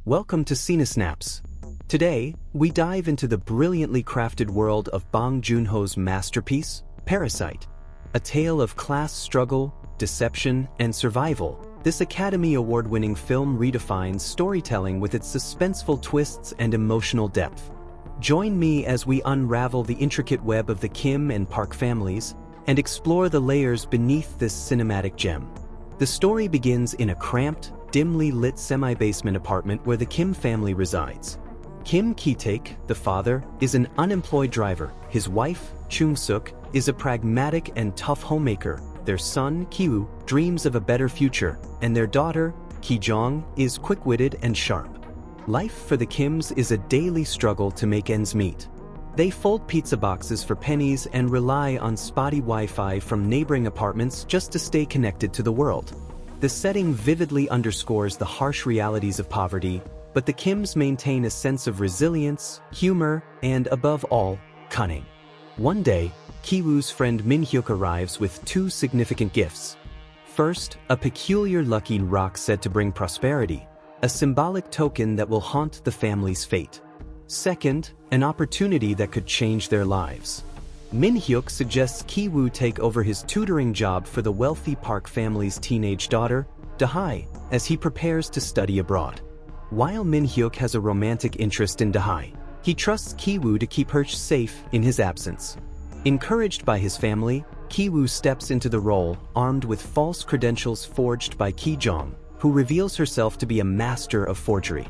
Welcome to Snaps. Today, we dive into the brilliantly crafted world of Bong Joon-ho's masterpiece, Parasite. A tale of class struggle, deception, and survival, this Academy Award-winning film redefines storytelling with its suspenseful twists and emotional depth. Join me as we unravel the intricate web of the Kim and Park families and explore the layers beneath this cinematic gem. The story begins in a cramped, dimly lit semi-basement apartment where the Kim family resides. Kim Ki-taek, the father, is an unemployed driver. His wife, Chung-suk, is a pragmatic and tough homemaker. Their son, Ki-woo, dreams of a better future, and their daughter, Ki-jong, is quick-witted and sharp. Life for the Kims is a daily struggle to make ends meet. They fold pizza boxes for pennies and rely on spotty Wi-Fi from neighboring apartments just to stay connected to the world. The setting vividly underscores the harsh realities of poverty, but the Kims maintain a sense of resilience, humor, and above all, cunning. One day, Ki-woo's friend Min-hyuk arrives with two significant gifts. First, a peculiar lucky rock said to bring prosperity, a symbolic token that will haunt the family's fate. Second, an opportunity that could change their lives. Min-hyuk suggests Ki-woo take over his tutoring job for the wealthy Park family's teenage daughter, Dahae, as he prepares to study abroad. While Min-hyuk has a romantic interest in Dahae, he trusts Ki-woo to keep her safe in his absence. Encouraged by his family, Ki-woo steps into the role, armed with false credentials forged by Ki-jong, who reveals herself to be a master of forgery.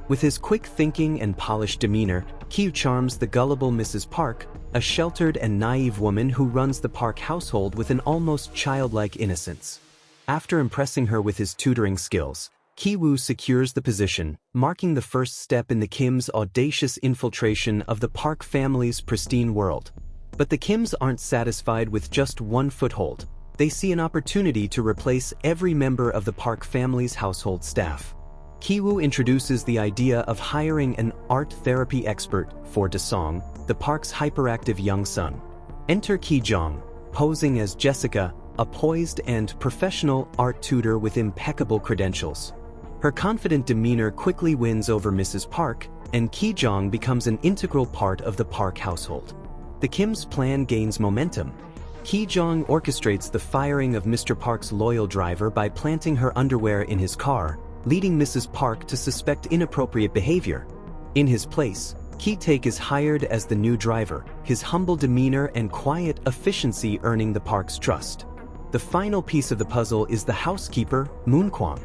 With his quick thinking and polished demeanor, Ki charms the gullible Mrs. Park, a sheltered and naive woman who runs the Park household with an almost childlike innocence. After impressing her with his tutoring skills, Ki-woo secures the position, marking the first step in the Kims' audacious infiltration of the Park family's pristine world. But the Kims aren't satisfied with just one foothold. They see an opportunity to replace every member of the Park family's household staff. Ki-woo introduces the idea of hiring an art therapy expert for Da-song, the Park's hyperactive young son. Enter Ki-jong, posing as Jessica, a poised and professional art tutor with impeccable credentials. Her confident demeanor quickly wins over Mrs. Park, and Ki-jong becomes an integral part of the Park household. The Kims' plan gains momentum. Ki-jong orchestrates the firing of Mr. Park's loyal driver by planting her underwear in his car, leading Mrs. Park to suspect inappropriate behavior. In his place, Ki-taek is hired as the new driver, his humble demeanor and quiet efficiency earning the Park's trust. The final piece of the puzzle is the housekeeper, Moon-kwang.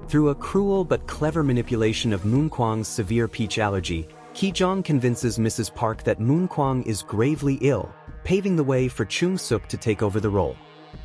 Through a cruel but clever manipulation of Moon-kwang's severe peach allergy, Ki-jong convinces Mrs. Park that Moon-kwang is gravely ill, paving the way for Chung-suk to take over the role.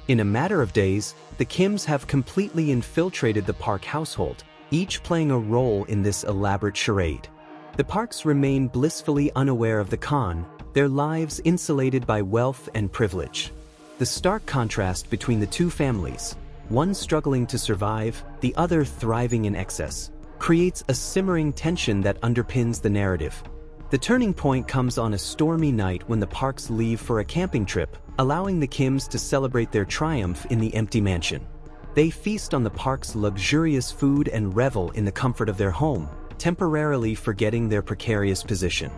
In a matter of days, the Kims have completely infiltrated the Park household, each playing a role in this elaborate charade. The Parks remain blissfully unaware of the con, their lives insulated by wealth and privilege. The stark contrast between the two families, one struggling to survive, the other thriving in excess, creates a simmering tension that underpins the narrative. The turning point comes on a stormy night when the Parks leave for a camping trip, allowing the Kims to celebrate their triumph in the empty mansion. They feast on the Park's luxurious food and revel in the comfort of their home, temporarily forgetting their precarious position.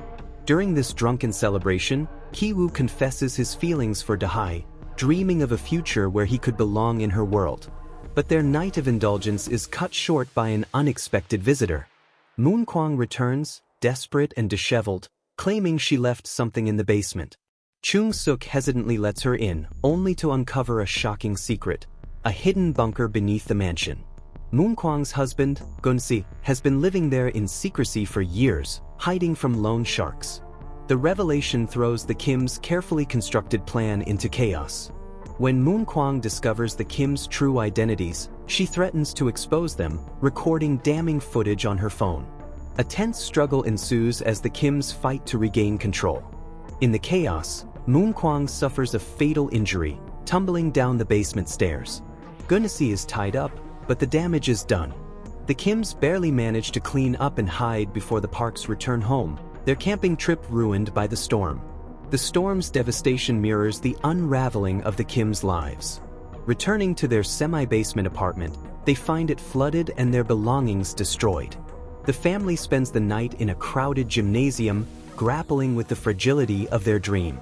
During this drunken celebration, Ki-woo confesses his feelings for Dahae, dreaming of a future where he could belong in her world. But their night of indulgence is cut short by an unexpected visitor. Moon-kwang returns, desperate and disheveled, claiming she left something in the basement. Chung-suk hesitantly lets her in, only to uncover a shocking secret, a hidden bunker beneath the mansion. Moon-kwang's husband, Gun-si, has been living there in secrecy for years, hiding from loan sharks. The revelation throws the Kims' carefully constructed plan into chaos. When Moon-kwang discovers the Kims' true identities, she threatens to expose them, recording damning footage on her phone. A tense struggle ensues as the Kims fight to regain control. In the chaos, Moon-kwang suffers a fatal injury, tumbling down the basement stairs. Gun-si is tied up, but the damage is done. The Kims barely manage to clean up and hide before the Parks return home, their camping trip ruined by the storm. The storm's devastation mirrors the unraveling of the Kims' lives. Returning to their semi-basement apartment, they find it flooded and their belongings destroyed. The family spends the night in a crowded gymnasium, grappling with the fragility of their dream.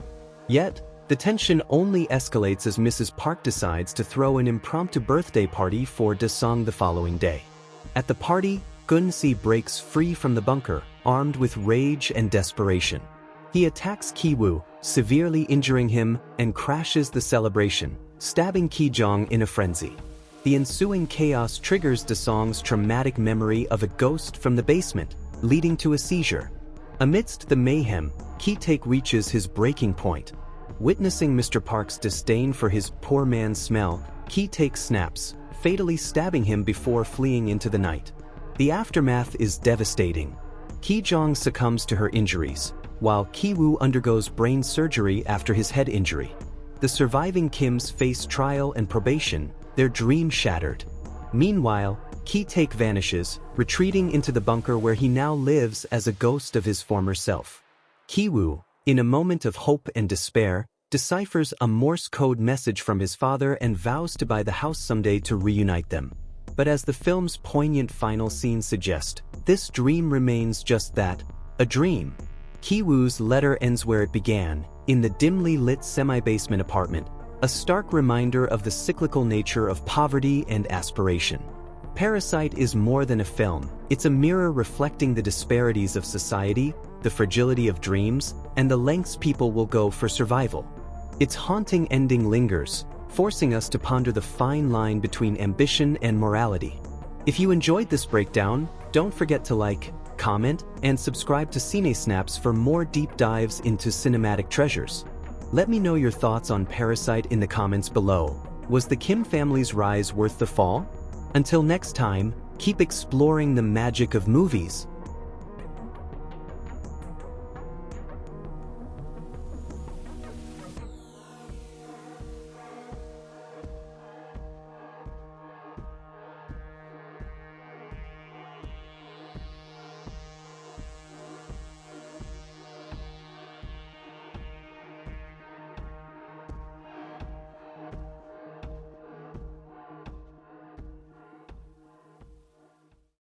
Yet, the tension only escalates as Mrs. Park decides to throw an impromptu birthday party for Da-sung the following day. At the party, Gun-si breaks free from the bunker, armed with rage and desperation. He attacks Ki-woo, severely injuring him, and crashes the celebration, stabbing Ki-jong in a frenzy. The ensuing chaos triggers Da-sung's traumatic memory of a ghost from the basement, leading to a seizure. Amidst the mayhem, Ki-taek reaches his breaking point. Witnessing Mr. Park's disdain for his poor man's smell, Ki-taek snaps, fatally stabbing him before fleeing into the night. The aftermath is devastating. Ki-jong succumbs to her injuries, while Ki-woo undergoes brain surgery after his head injury. The surviving Kims face trial and probation, their dream shattered. Meanwhile, Ki-taek vanishes, retreating into the bunker where he now lives as a ghost of his former self. Ki-woo, in a moment of hope and despair, deciphers a Morse code message from his father and vows to buy the house someday to reunite them. But as the film's poignant final scenes suggest, this dream remains just that, a dream. Ki-woo's letter ends where it began, in the dimly lit semi-basement apartment, a stark reminder of the cyclical nature of poverty and aspiration. Parasite is more than a film, it's a mirror reflecting the disparities of society, the fragility of dreams, and the lengths people will go for survival. Its haunting ending lingers, forcing us to ponder the fine line between ambition and morality. If you enjoyed this breakdown, don't forget to like, comment, and subscribe to Cine Snaps for more deep dives into cinematic treasures. Let me know your thoughts on Parasite in the comments below. Was the Kim family's rise worth the fall? Until next time, keep exploring the magic of movies.